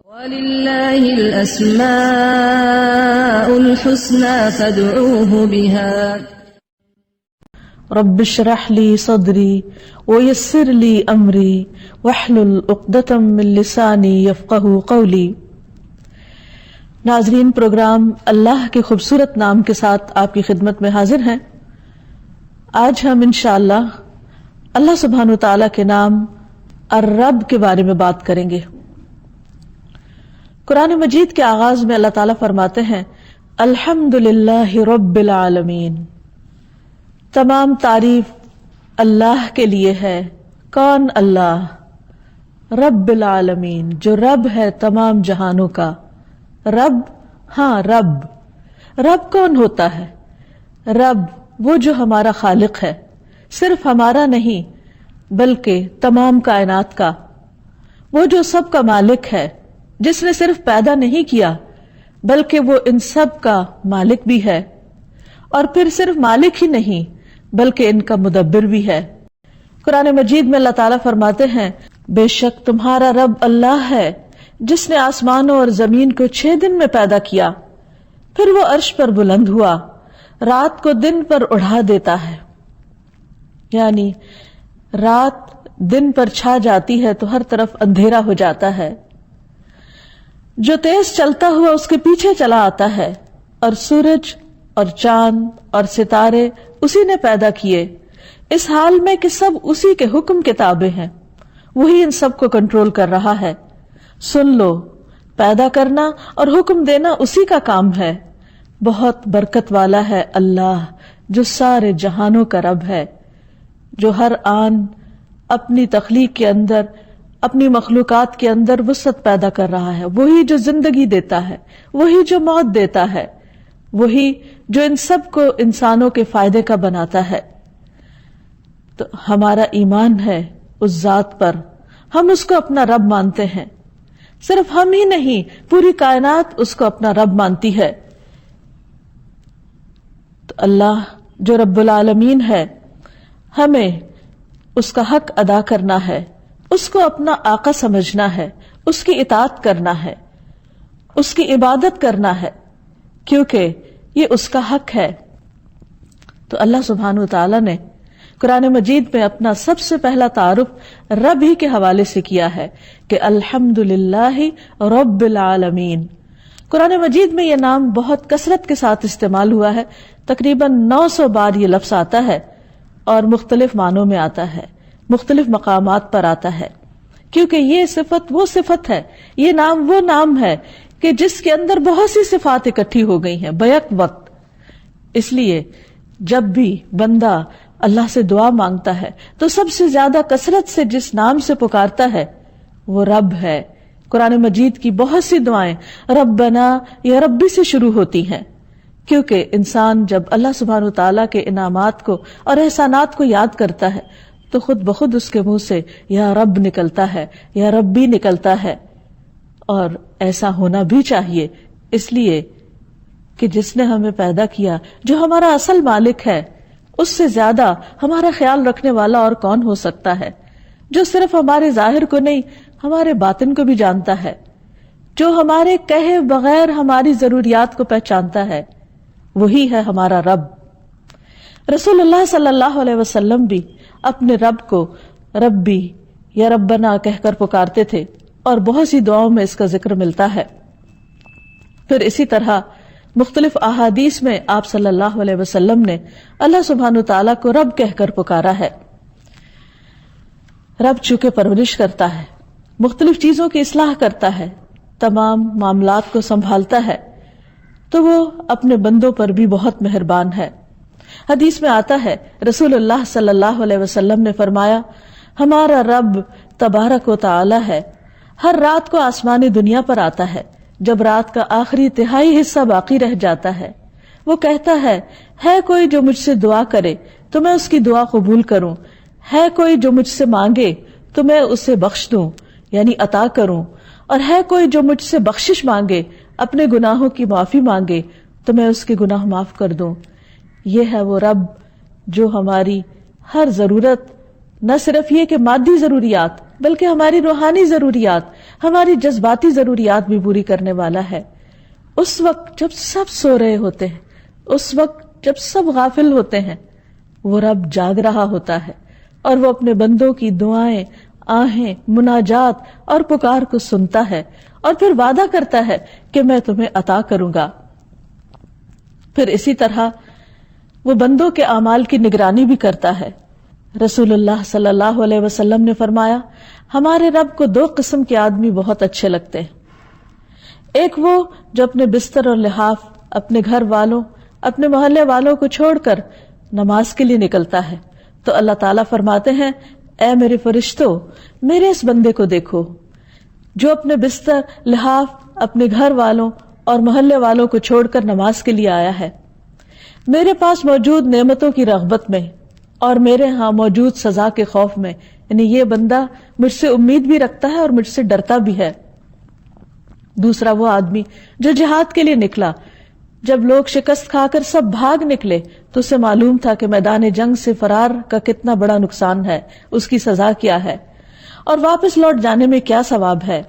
وَلِلَّهِ الْأَسْمَاءُ الْحُسْنَى فَادْعُوهُ بِهَا رب اشرح لي صدري ويسر لي أمري واحلل عقدة من لساني يفقهوا قولي۔ ناظرین، پروگرام اللہ کے خوبصورت نام کے ساتھ آپ کی خدمت میں حاضر ہیں۔ آج ہم انشاءاللہ اللہ سبحانہ وتعالی کے نام الرب کے بارے میں بات کریں گے۔ قرآن مجید کے آغاز میں اللہ تعالیٰ فرماتے ہیں الحمدللہ رب العالمین، تمام تعریف اللہ کے لیے ہے۔ کون؟ اللہ، رب العالمین، جو رب ہے تمام جہانوں کا۔ رب، ہاں رب کون ہوتا ہے؟ رب وہ جو ہمارا خالق ہے، صرف ہمارا نہیں بلکہ تمام کائنات کا، وہ جو سب کا مالک ہے، جس نے صرف پیدا نہیں کیا بلکہ وہ ان سب کا مالک بھی ہے، اور پھر صرف مالک ہی نہیں بلکہ ان کا مدبر بھی ہے۔ قرآن مجید میں اللہ تعالیٰ فرماتے ہیں بے شک تمہارا رب اللہ ہے جس نے آسمانوں اور زمین کو 6 دن میں پیدا کیا، پھر وہ عرش پر بلند ہوا، رات کو دن پر اڑا دیتا ہے، یعنی رات دن پر چھا جاتی ہے تو ہر طرف اندھیرا ہو جاتا ہے، جو تیز چلتا ہوا اس کے پیچھے چلا آتا ہے، اور سورج اور چاند اور ستارے اسی نے پیدا کیے، اس حال میں کہ سب اسی کے حکم کے تابع ہیں، وہی ان سب کو کنٹرول کر رہا ہے۔ سن لو، پیدا کرنا اور حکم دینا اسی کا کام ہے، بہت برکت والا ہے اللہ جو سارے جہانوں کا رب ہے، جو ہر آن اپنی تخلیق کے اندر، اپنی مخلوقات کے اندر وسعت پیدا کر رہا ہے، وہی جو زندگی دیتا ہے، وہی جو موت دیتا ہے، وہی جو ان سب کو انسانوں کے فائدے کا بناتا ہے۔ تو ہمارا ایمان ہے اس ذات پر، ہم اس کو اپنا رب مانتے ہیں، صرف ہم ہی نہیں پوری کائنات اس کو اپنا رب مانتی ہے۔ تو اللہ جو رب العالمین ہے، ہمیں اس کا حق ادا کرنا ہے، اس کو اپنا آقا سمجھنا ہے، اس کی اطاعت کرنا ہے، اس کی عبادت کرنا ہے، کیونکہ یہ اس کا حق ہے۔ تو اللہ سبحانہ وتعالی نے قرآن مجید میں اپنا سب سے پہلا تعارف رب ہی کے حوالے سے کیا ہے کہ الحمدللہ رب العالمین۔ قرآن مجید میں یہ نام بہت کثرت کے ساتھ استعمال ہوا ہے، تقریباً 900 بار یہ لفظ آتا ہے اور مختلف معنوں میں آتا ہے، مختلف مقامات پر آتا ہے، کیونکہ یہ صفت وہ صفت ہے، یہ نام وہ نام ہے کہ جس کے اندر بہت سی صفات اکٹھی ہو گئی ہیں بیک وقت۔ اس لیے جب بھی بندہ اللہ سے دعا مانگتا ہے تو سب سے زیادہ کثرت سے جس نام سے پکارتا ہے وہ رب ہے۔ قرآن مجید کی بہت سی دعائیں ربنا یا ربی سے شروع ہوتی ہیں، کیونکہ انسان جب اللہ سبحانہ وتعالیٰ کے انعامات کو اور احسانات کو یاد کرتا ہے تو خود بخود اس کے منہ سے یا رب نکلتا ہے، یا ربی نکلتا ہے، اور ایسا ہونا بھی چاہیے، اس لیے کہ جس نے ہمیں پیدا کیا، جو ہمارا اصل مالک ہے، اس سے زیادہ ہمارا خیال رکھنے والا اور کون ہو سکتا ہے، جو صرف ہمارے ظاہر کو نہیں ہمارے باطن کو بھی جانتا ہے، جو ہمارے کہے بغیر ہماری ضروریات کو پہچانتا ہے، وہی ہے ہمارا رب۔ رسول اللہ صلی اللہ علیہ وسلم بھی اپنے رب کو ربی یا ربنا کہہ کر پکارتے تھے، اور بہت سی دعاؤں میں اس کا ذکر ملتا ہے۔ پھر اسی طرح مختلف احادیث میں آپ صلی اللہ علیہ وسلم نے اللہ سبحانہ وتعالیٰ کو رب کہہ کر پکارا ہے۔ رب چونکہ پرورش کرتا ہے، مختلف چیزوں کی اصلاح کرتا ہے، تمام معاملات کو سنبھالتا ہے، تو وہ اپنے بندوں پر بھی بہت مہربان ہے۔ حدیث میں آتا ہے رسول اللہ صلی اللہ علیہ وسلم نے فرمایا ہمارا رب تبارک و تعالی ہے، ہر رات کو آسمانی دنیا پر آتا ہے، جب رات کا آخری تہائی حصہ باقی رہ جاتا ہے وہ کہتا ہے کوئی جو مجھ سے دعا کرے تو میں اس کی دعا قبول کروں، ہے کوئی جو مجھ سے مانگے تو میں اسے بخش دوں یعنی عطا کروں، اور ہے کوئی جو مجھ سے بخشش مانگے، اپنے گناہوں کی معافی مانگے تو میں اس کے گناہ معاف کر دوں۔ یہ ہے وہ رب جو ہماری ہر ضرورت، نہ صرف یہ کہ مادی ضروریات بلکہ ہماری روحانی ضروریات، ہماری جذباتی ضروریات بھی پوری کرنے والا ہے. اس وقت جب سب سو رہے ہوتے ہیں، اس وقت جب سب غافل ہوتے ہیں، وہ رب جاگ رہا ہوتا ہے اور وہ اپنے بندوں کی دعائیں، آہیں، مناجات اور پکار کو سنتا ہے اور پھر وعدہ کرتا ہے کہ میں تمہیں عطا کروں گا. پھر اسی طرح وہ بندوں کے اعمال کی نگرانی بھی کرتا ہے. رسول اللہ صلی اللہ علیہ وسلم نے فرمایا، ہمارے رب کو 2 قسم کے آدمی بہت اچھے لگتے ہیں. ایک وہ جو اپنے بستر اور لحاف، اپنے گھر والوں، اپنے محلے والوں کو چھوڑ کر نماز کے لیے نکلتا ہے تو اللہ تعالیٰ فرماتے ہیں، اے میرے فرشتوں، میرے اس بندے کو دیکھو جو اپنے بستر، لحاف، اپنے گھر والوں اور محلے والوں کو چھوڑ کر نماز کے لیے آیا ہے، میرے پاس موجود نعمتوں کی رغبت میں اور میرے ہاں موجود سزا کے خوف میں. یعنی یہ بندہ مجھ سے امید بھی رکھتا ہے اور مجھ سے ڈرتا بھی ہے. دوسرا وہ آدمی جو جہاد کے لیے نکلا، جب لوگ شکست کھا کر سب بھاگ نکلے تو اسے معلوم تھا کہ میدان جنگ سے فرار کا کتنا بڑا نقصان ہے، اس کی سزا کیا ہے اور واپس لوٹ جانے میں کیا ثواب ہے.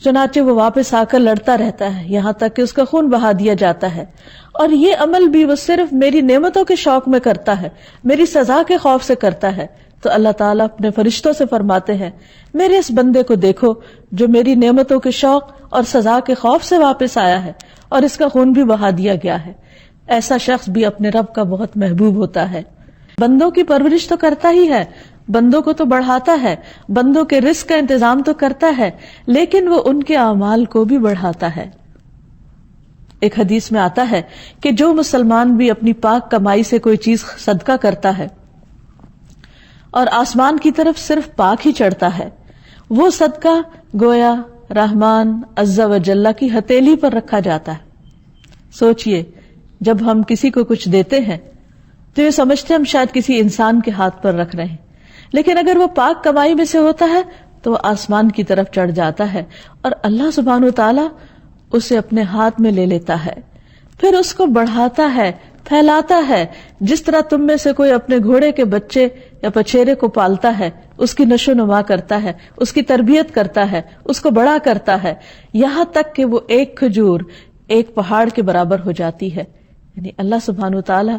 چنانچہ وہ واپس آ کر لڑتا رہتا ہے یہاں تک کہ اس کا خون بہا دیا جاتا ہے، اور یہ عمل بھی وہ صرف میری نعمتوں کے شوق میں کرتا ہے، میری سزا کے خوف سے کرتا ہے. تو اللہ تعالیٰ اپنے فرشتوں سے فرماتے ہیں، میرے اس بندے کو دیکھو جو میری نعمتوں کے شوق اور سزا کے خوف سے واپس آیا ہے اور اس کا خون بھی بہا دیا گیا ہے. ایسا شخص بھی اپنے رب کا بہت محبوب ہوتا ہے. بندوں کی پرورش تو کرتا ہی ہے، بندوں کو تو بڑھاتا ہے، بندوں کے رزق کا انتظام تو کرتا ہے، لیکن وہ ان کے اعمال کو بھی بڑھاتا ہے. ایک حدیث میں آتا ہے کہ جو مسلمان بھی اپنی پاک کمائی سے کوئی چیز صدقہ کرتا ہے اور آسمان کی طرف صرف پاک ہی چڑھتا ہے، وہ صدقہ گویا رحمان عز و جل کی ہتھیلی پر رکھا جاتا ہے. سوچئے، جب ہم کسی کو کچھ دیتے ہیں تو یہ سمجھتے ہم شاید کسی انسان کے ہاتھ پر رکھ رہے ہیں، لیکن اگر وہ پاک کمائی میں سے ہوتا ہے تو وہ آسمان کی طرف چڑھ جاتا ہے اور اللہ سبحانہ وتعالی اسے اپنے ہاتھ میں لے لیتا ہے، پھر اس کو بڑھاتا ہے، پھیلاتا ہے. جس طرح تم میں سے کوئی اپنے گھوڑے کے بچے یا پچیرے کو پالتا ہے، اس کی نشو نما کرتا ہے، اس کی تربیت کرتا ہے، اس کو بڑا کرتا ہے، یہاں تک کہ وہ ایک کھجور ایک پہاڑ کے برابر ہو جاتی ہے. یعنی اللہ سبحانہ وتعالی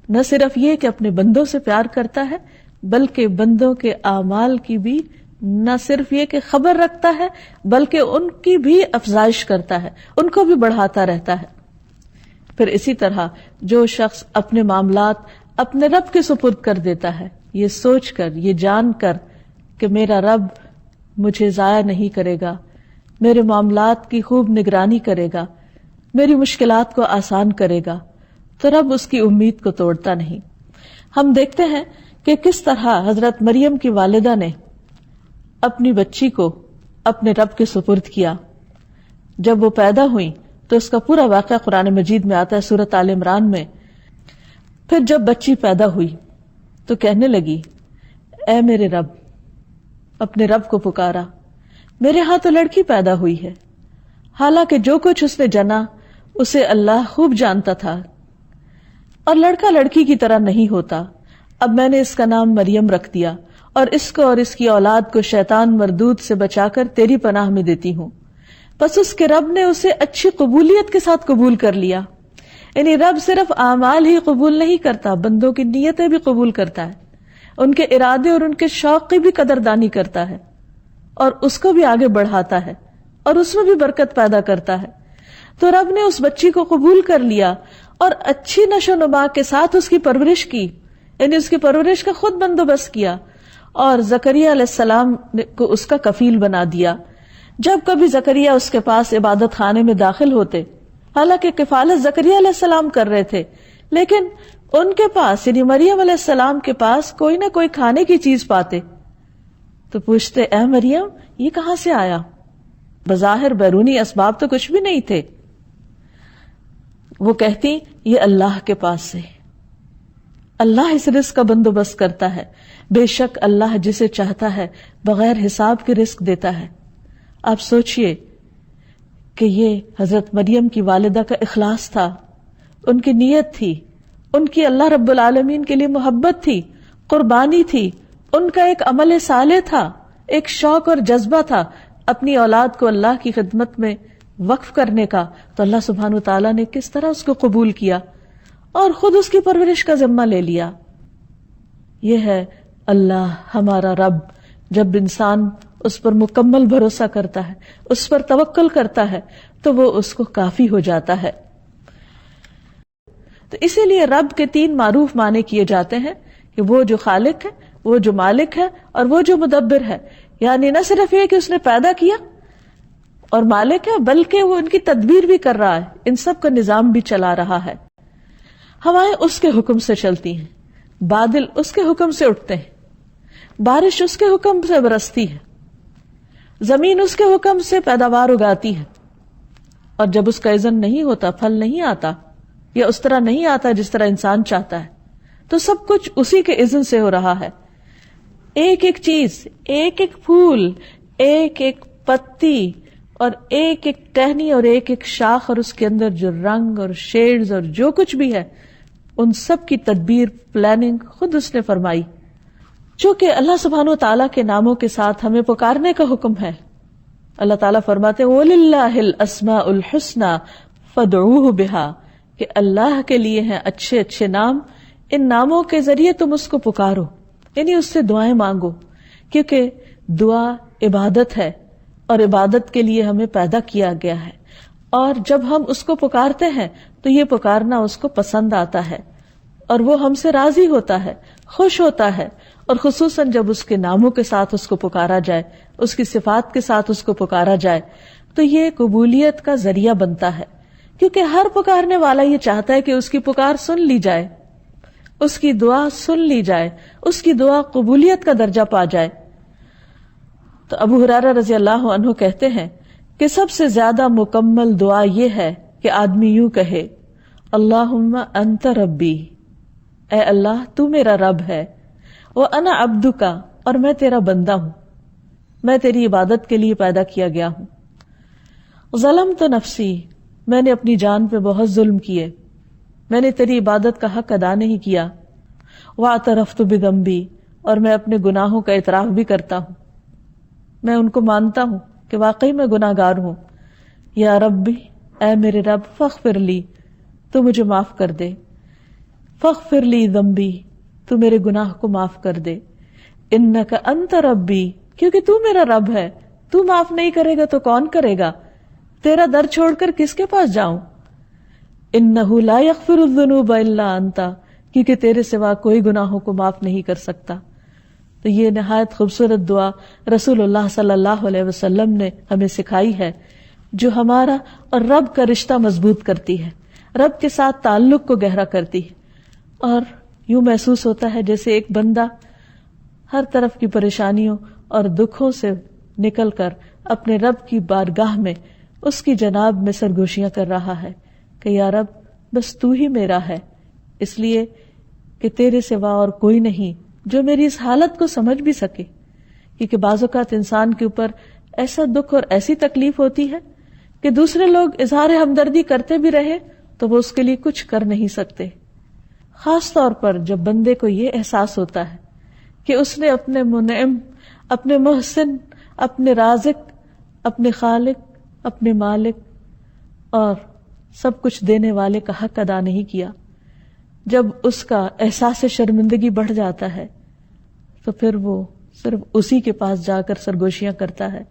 نہ صرف یہ کہ اپنے بندوں سے پیار کرتا ہے، بلکہ بندوں کے اعمال کی بھی نہ صرف یہ کہ خبر رکھتا ہے، بلکہ ان کی بھی افزائش کرتا ہے، ان کو بھی بڑھاتا رہتا ہے. پھر اسی طرح جو شخص اپنے معاملات اپنے رب کے سپرد کر دیتا ہے، یہ سوچ کر، یہ جان کر کہ میرا رب مجھے ضائع نہیں کرے گا، میرے معاملات کی خوب نگرانی کرے گا، میری مشکلات کو آسان کرے گا، تو رب اس کی امید کو توڑتا نہیں. ہم دیکھتے ہیں کہ کس طرح حضرت مریم کی والدہ نے اپنی بچی کو اپنے رب کے سپرد کیا. جب وہ پیدا ہوئی تو اس کا پورا واقعہ قرآن مجید میں آتا ہے سورۃ آل عمران میں. پھر جب بچی پیدا ہوئی تو کہنے لگی، اے میرے رب، اپنے رب کو پکارا، میرے ہاں تو لڑکی پیدا ہوئی ہے، حالانکہ جو کچھ اس نے جنا اسے اللہ خوب جانتا تھا، اور لڑکا لڑکی کی طرح نہیں ہوتا. اب میں نے اس کا نام مریم رکھ دیا اور اس کو اور اس کی اولاد کو شیطان مردود سے بچا کر تیری پناہ میں دیتی ہوں. بس اس کے رب نے اسے اچھی قبولیت کے ساتھ قبول کر لیا. یعنی رب صرف اعمال ہی قبول نہیں کرتا، بندوں کی نیتیں بھی قبول کرتا ہے، ان کے ارادے اور ان کے شوق کی بھی قدردانی کرتا ہے اور اس کو بھی آگے بڑھاتا ہے اور اس میں بھی برکت پیدا کرتا ہے. تو رب نے اس بچی کو قبول کر لیا اور اچھی نشو نما کے ساتھ اس کی پرورش کی، یعنی اس کی پرورش کا خود بندوبست کیا اور زکریا علیہ السلام کو اس کا کفیل بنا دیا. جب کبھی زکریا اس کے پاس عبادت خانے میں داخل ہوتے، حالانکہ کفالت زکریا علیہ السلام کر رہے تھے، لیکن ان کے پاس یعنی مریم علیہ السلام کے پاس کوئی نہ کوئی کھانے کی چیز پاتے تو پوچھتے، اے مریم، یہ کہاں سے آیا؟ بظاہر بیرونی اسباب تو کچھ بھی نہیں تھے. وہ کہتی، یہ اللہ کے پاس سے، اللہ اس رزق کا بندوبست کرتا ہے، بے شک اللہ جسے چاہتا ہے بغیر حساب کے رزق دیتا ہے. آپ سوچئے کہ یہ حضرت مریم کی والدہ کا اخلاص تھا، ان کی نیت تھی، ان کی اللہ رب العالمین کے لیے محبت تھی، قربانی تھی، ان کا ایک عمل صالح تھا، ایک شوق اور جذبہ تھا اپنی اولاد کو اللہ کی خدمت میں وقف کرنے کا، تو اللہ سبحانہ و تعالیٰ نے کس طرح اس کو قبول کیا اور خود اس کی پرورش کا ذمہ لے لیا. یہ ہے اللہ ہمارا رب. جب انسان اس پر مکمل بھروسہ کرتا ہے، اس پر توکل کرتا ہے، تو وہ اس کو کافی ہو جاتا ہے. تو اسی لیے رب کے 3 معروف معنی کیے جاتے ہیں کہ وہ جو خالق ہے، وہ جو مالک ہے، اور وہ جو مدبر ہے. یعنی نہ صرف یہ کہ اس نے پیدا کیا اور مالک ہے، بلکہ وہ ان کی تدبیر بھی کر رہا ہے، ان سب کا نظام بھی چلا رہا ہے. ہوائیں اس کے حکم سے چلتی ہیں، بادل اس کے حکم سے اٹھتے ہیں، بارش اس کے حکم سے برستی ہے، زمین اس کے حکم سے پیداوار اگاتی ہے. اور جب اس کا اذن نہیں ہوتا، پھل نہیں آتا یا اس طرح نہیں آتا جس طرح انسان چاہتا ہے، تو سب کچھ اسی کے اذن سے ہو رہا ہے. ایک ایک چیز، ایک ایک پھول، ایک ایک پتی اور ایک ایک ٹہنی اور ایک ایک شاخ، اور اس کے اندر جو رنگ اور شیڈز اور جو کچھ بھی ہے، ان سب کی تدبیر، پلاننگ خود اس نے فرمائی. چونکہ اللہ سبحانہ و تعالیٰ کے ناموں کے ساتھ ہمیں پکارنے کا حکم ہے. اللہ تعالیٰ فرماتے ہیں وَلِلَّهِ الْأَسْمَاءُ الْحُسْنَى فَادْعُوهُ بِهَا، کہ اللہ کے لیے ہیں اچھے اچھے نام، ان ناموں کے ذریعے تم اس کو پکارو، یعنی اس سے دعائیں مانگو. کیونکہ دعا عبادت ہے اور عبادت کے لیے ہمیں پیدا کیا گیا ہے، اور جب ہم اس کو پکارتے ہیں تو یہ پکارنا اس کو پسند آتا ہے اور وہ ہم سے راضی ہوتا ہے، خوش ہوتا ہے. اور خصوصاً جب اس کے ناموں کے ساتھ اس کو پکارا جائے، اس کی صفات کے ساتھ اس کو پکارا جائے، تو یہ قبولیت کا ذریعہ بنتا ہے. کیونکہ ہر پکارنے والا یہ چاہتا ہے کہ اس کی پکار سن لی جائے، اس کی دعا سن لی جائے، اس کی دعا قبولیت کا درجہ پا جائے. تو ابو ہریرہ رضی اللہ عنہ کہتے ہیں کہ سب سے زیادہ مکمل دعا یہ ہے کہ آدمی یوں کہے اللہم انت ربی، اے اللہ تو میرا رب ہے، وانا عبدک، اور میں تیرا بندہ ہوں، میں تیری عبادت کے لیے پیدا کیا گیا ہوں. ظلمت نفسی، میں نے اپنی جان پہ بہت ظلم کیے، میں نے تیری عبادت کا حق ادا نہیں کیا. واعترفت بذنبی، اور میں اپنے گناہوں کا اعتراف بھی کرتا ہوں، میں ان کو مانتا ہوں کہ واقعی میں گناہ گار ہوں. یا ربی، اے میرے رب، فاغفر لی، تو مجھے معاف کر دے. فاغفر لی ذنبی، تو میرے گناہ کو معاف کر دے. انک انت ربی، کیونکہ تو میرا رب ہے، تو معاف نہیں کرے گا تو کون کرے گا؟ تیرا در چھوڑ کر کس کے پاس جاؤں؟ انہ لا یغفر الذنوب الا انت، کیونکہ تیرے سوا کوئی گناہوں کو معاف نہیں کر سکتا. تو یہ نہایت خوبصورت دعا رسول اللہ صلی اللہ علیہ وسلم نے ہمیں سکھائی ہے، جو ہمارا اور رب کا رشتہ مضبوط کرتی ہے، رب کے ساتھ تعلق کو گہرا کرتی ہے. اور یوں محسوس ہوتا ہے جیسے ایک بندہ ہر طرف کی پریشانیوں اور دکھوں سے نکل کر اپنے رب کی بارگاہ میں اس کی جناب میں سرگوشیاں کر رہا ہے کہ یا رب بس تو ہی میرا ہے، اس لیے کہ تیرے سوا اور کوئی نہیں جو میری اس حالت کو سمجھ بھی سکے. کیونکہ بعض اوقات انسان کے اوپر ایسا دکھ اور ایسی تکلیف ہوتی ہے کہ دوسرے لوگ اظہار ہمدردی کرتے بھی رہے تو وہ اس کے لیے کچھ کر نہیں سکتے. خاص طور پر جب بندے کو یہ احساس ہوتا ہے کہ اس نے اپنے منعم، اپنے محسن، اپنے رازق، اپنے خالق، اپنے مالک اور سب کچھ دینے والے کا حق ادا نہیں کیا. جب اس کا احساس شرمندگی بڑھ جاتا ہے تو پھر وہ صرف اسی کے پاس جا کر سرگوشیاں کرتا ہے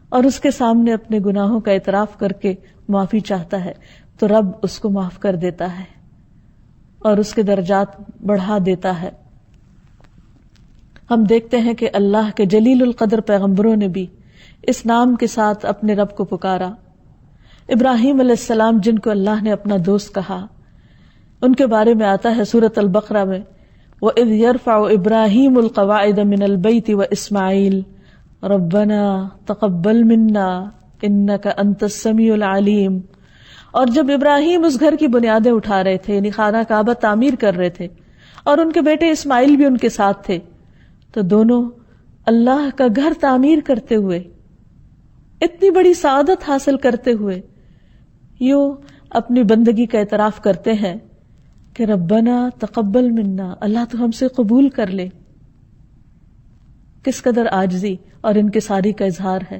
اور اس کے سامنے اپنے گناہوں کا اعتراف کر کے معافی چاہتا ہے، تو رب اس کو معاف کر دیتا ہے اور اس کے درجات بڑھا دیتا ہے. ہم دیکھتے ہیں کہ اللہ کے جلیل القدر پیغمبروں نے بھی اس نام کے ساتھ اپنے رب کو پکارا. ابراہیم علیہ السلام، جن کو اللہ نے اپنا دوست کہا، ان کے بارے میں آتا ہے سورۃ البقرہ میں وَإِذْ يَرْفَعُ إِبْرَاهِيمُ الْقَوَاعِدَ مِنَ الْبَيْتِ وَإِسْمَاعِيلُ رَبَّنَا تَقَبَّلْ مِنَّا إِنَّكَ أَنْتَ السَّمِيعُ الْعَلِيمُ. اور جب ابراہیم اس گھر کی بنیادیں اٹھا رہے تھے، یعنی خانہ کعبہ تعمیر کر رہے تھے، اور ان کے بیٹے اسماعیل بھی ان کے ساتھ تھے، تو دونوں اللہ کا گھر تعمیر کرتے ہوئے، اتنی بڑی سعادت حاصل کرتے ہوئے، یوں اپنی بندگی کا اعتراف کرتے ہیں کہ ربنا تقبل منا، اللہ تو ہم سے قبول کر لے. کس قدر عاجزی اور انکساری کا اظہار ہے.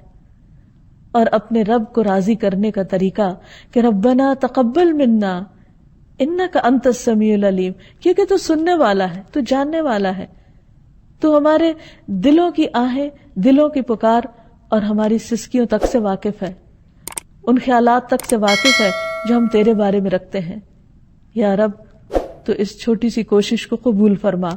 اور اپنے رب کو راضی کرنے کا طریقہ کہ ربنا تقبل منا انک انت السمیع العلیم، کیونکہ تو سننے والا ہے، تو جاننے والا ہے، تو ہمارے دلوں کی آہیں، دلوں کی پکار اور ہماری سسکیوں تک سے واقف ہے، ان خیالات تک سے واقف ہے جو ہم تیرے بارے میں رکھتے ہیں۔ یا رب تو اس چھوٹی سی کوشش کو قبول فرما۔